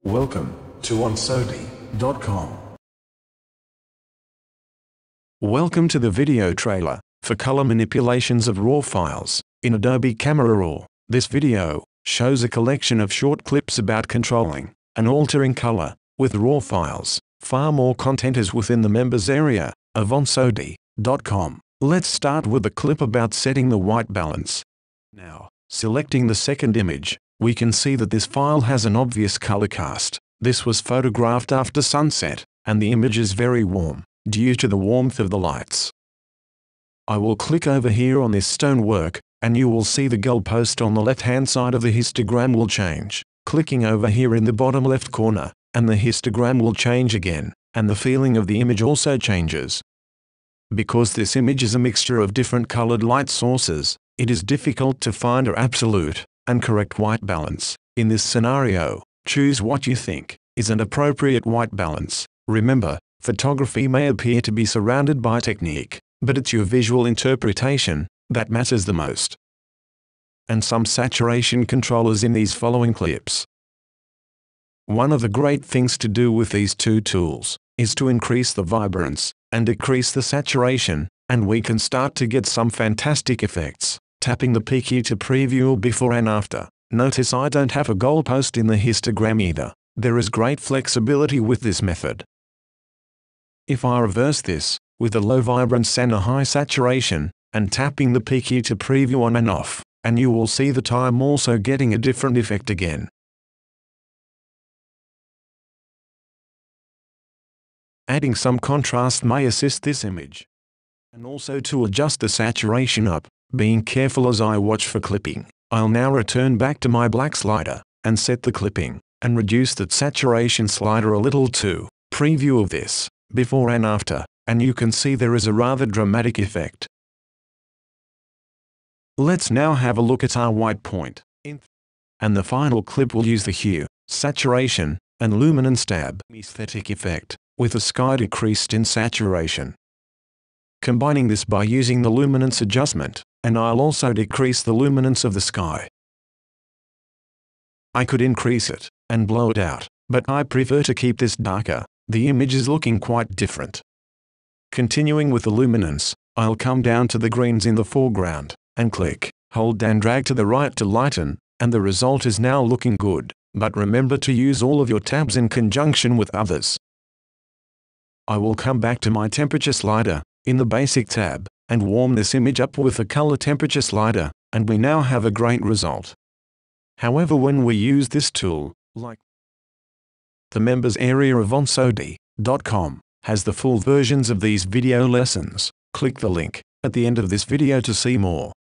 Welcome to onsodi.com. Welcome to the video trailer for color manipulations of RAW files in Adobe Camera Raw. This video shows a collection of short clips about controlling and altering color with RAW files. Far more content is within the members area of onsodi.com. Let's start with a clip about setting the white balance. Now, selecting the second image, we can see that this file has an obvious color cast. This was photographed after sunset, and the image is very warm, due to the warmth of the lights. I will click over here on this stonework, and you will see the goalpost on the left-hand side of the histogram will change. Clicking over here in the bottom left corner, and the histogram will change again, and the feeling of the image also changes. Because this image is a mixture of different colored light sources, it is difficult to find an absolute and correct white balance. In this scenario, choose what you think is an appropriate white balance. Remember, photography may appear to be surrounded by technique, but it's your visual interpretation that matters the most. And some saturation controllers in these following clips. One of the great things to do with these two tools is to increase the vibrance and decrease the saturation, and we can start to get some fantastic effects. Tapping the PQ to preview before and after. Notice I don't have a goalpost in the histogram either. There is great flexibility with this method. If I reverse this, with a low vibrance and a high saturation, and tapping the PQ to preview on and off, and you will see that I'm also getting a different effect again. Adding some contrast may assist this image. And also to adjust the saturation up, being careful as I watch for clipping. I'll now return back to my black slider, and set the clipping, and reduce that saturation slider a little too. Preview of this, before and after, and you can see there is a rather dramatic effect. Let's now have a look at our white point. And the final clip will use the hue, saturation, and luminance tab aesthetic effect, with the sky decreased in saturation. Combining this by using the luminance adjustment, and I'll also decrease the luminance of the sky. I could increase it and blow it out, but I prefer to keep this darker. The image is looking quite different. Continuing with the luminance, I'll come down to the greens in the foreground, and click, hold and drag to the right to lighten, and the result is now looking good, but remember to use all of your tabs in conjunction with others. I will come back to my temperature slider, in the basic tab, and warm this image up with the color temperature slider, and we now have a great result. However, when we use this tool, like the members area of onsodi.com, has the full versions of these video lessons. Click the link at the end of this video to see more.